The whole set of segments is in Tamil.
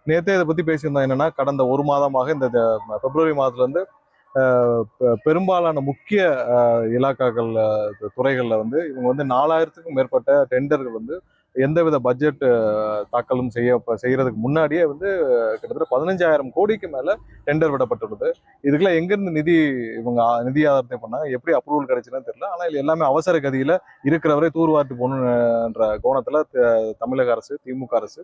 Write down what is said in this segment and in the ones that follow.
நேற்றே இதை பத்தி பேசியிருந்தோம். என்னன்னா, கடந்த ஒரு மாதமாக இந்த பிப்ரவரி மாதத்துல இருந்து பெரும்பாலான முக்கிய இலாக்காக்கள் துறைகள்ல வந்து இவங்க வந்து 4000த்துக்கும் மேற்பட்ட டெண்டர்கள் வந்து எந்தவித பட்ஜெட் தாக்கலும் செய்யறதுக்கு முன்னாடியே வந்து கிட்டத்தட்ட 15,000 கோடிக்கு மேல டெண்டர் விடப்பட்டுள்ளது. இதுக்கெல்லாம் எங்கிருந்து இவங்க நிதி ஆதாரத்தை பண்ணாங்க, எப்படி அப்ரூவல் கிடைச்சுன்னு தெரியல. ஆனா இது எல்லாமே அவசர கதியில இருக்கிறவரை தூர்வார்த்து போகணுன்ற கோணத்துல தமிழக அரசு, திமுக அரசு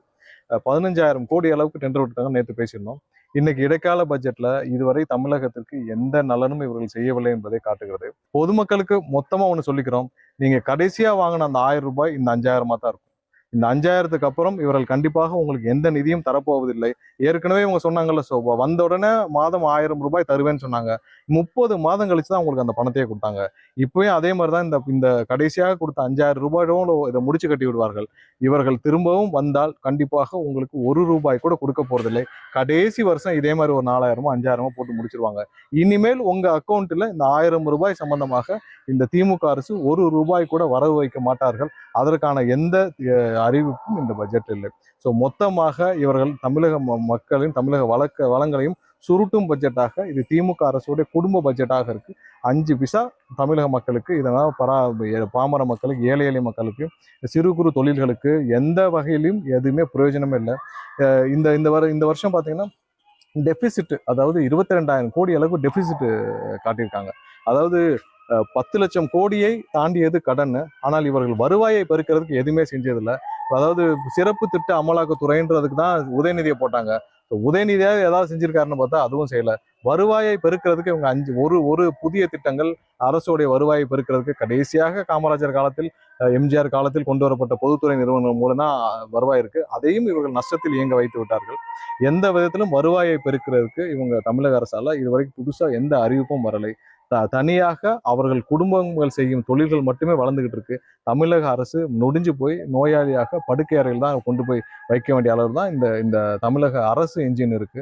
15,000 கோடி அளவுக்கு டெண்டர் விட்டாங்க. நேற்று பேசியிருந்தோம். இன்னைக்கு இடைக்கால பட்ஜெட்ல இதுவரை தமிழகத்திற்கு எந்த நலனும் இவர்கள் செய்யவில்லை என்பதை காட்டுகிறது. பொதுமக்களுக்கு மொத்தமா ஒண்ணு சொல்லிக்கிறோம். நீங்க கடைசியா வாங்கின அந்த 1000 ரூபாய் இந்த 5,000 தான் இருக்கும். இந்த 5,000க்கு அப்புறம் இவர்கள் கண்டிப்பாக உங்களுக்கு எந்த நிதியும் தரப்போவதில்லை. ஏற்கனவே இவங்க சொன்னாங்கல்ல, வந்த உடனே மாதம் 1000 ரூபாய் தருவேன்னு சொன்னாங்க. 30 மாதம் கழிச்சு தான் உங்களுக்கு அந்த பணத்தையே கொடுத்தாங்க. இப்பயும் அதே மாதிரிதான் இந்த இந்த கடைசியாக கொடுத்த 5,000 ரூபாயோட இதை முடிச்சு கட்டி விடுவார்கள். இவர்கள் திரும்பவும் வந்தால் கண்டிப்பாக உங்களுக்கு 1 ரூபாய் கூட கொடுக்க போறதில்லை. கடைசி வருஷம் இதே மாதிரி ஒரு 4,000 5,000 போட்டு முடிச்சிருவாங்க. இனிமேல் உங்க அக்கௌண்ட்ல இந்த 1000 ரூபாய் சம்பந்தமாக இந்த திமுக அரசு 1 ரூபாய் கூட வரவு வைக்க மாட்டார்கள். அதற்கான எந்த அறிவிப்பும் இந்த பட்ஜெட் இல்லை. ஸோ மொத்தமாக இவர்கள் தமிழக மக்களின் தமிழக வளங்களையும் சுருட்டும் பட்ஜெட்டாக இது திமுக அரசுடைய குடும்ப பட்ஜெட்டாக இருக்கு. 5 பைசா தமிழக மக்களுக்கு, இதனால் பாமர மக்களுக்கு, ஏழை எளிய மக்களுக்கு, சிறு குறு தொழில்களுக்கு எந்த வகையிலும் எதுவுமே பிரயோஜனமே இல்லை. இந்த வருஷம் பார்த்தீங்கன்னா டெபிசிட், அதாவது 22,000 கோடி அளவுக்கு டெபிசிட் காட்டியிருக்காங்க. அதாவது 10 லட்சம் கோடியை தாண்டியது கடன். ஆனால் இவர்கள் வருவாயை பெருக்கிறதுக்கு எதுவுமே செஞ்சதில்லை. அதாவது சிறப்பு திட்ட அமலாக்கத்துறைன்றதுக்கு தான் உதயநிதியை போட்டாங்க. உதயநிதியாக ஏதாவது செஞ்சிருக்காருன்னு பார்த்தா அதுவும் செய்யல. வருவாயை பெருக்கிறதுக்கு இவங்க ஒரு புதிய திட்டங்கள், அரசுடைய வருவாயை பெருக்கிறதுக்கு கடைசியாக காமராஜர் காலத்தில், எம்ஜிஆர் காலத்தில் கொண்டு வரப்பட்ட பொதுத்துறை நிறுவனம் மூலம் தான் வருவாய் இருக்கு. அதையும் இவர்கள் நஷ்டத்தில் இயங்க வைத்து விட்டார்கள். எந்த விதத்திலும் வருவாயை பெருக்கிறதுக்கு இவங்க தமிழக அரசால இதுவரைக்கும் புதுசா எந்த அறிவிப்பும் வரலை. தனியாக அவர்கள் குடும்பங்கள் செய்யும் தொழில்கள் மட்டுமே வளர்ந்துகிட்டு இருக்கு. தமிழக அரசு நொடிஞ்சு போய் நோயாளியாக படுக்கை அறையில் தான் கொண்டு போய் வைக்க வேண்டிய அளவு தான் இந்த தமிழக அரசு என்ஜின் இருக்கு.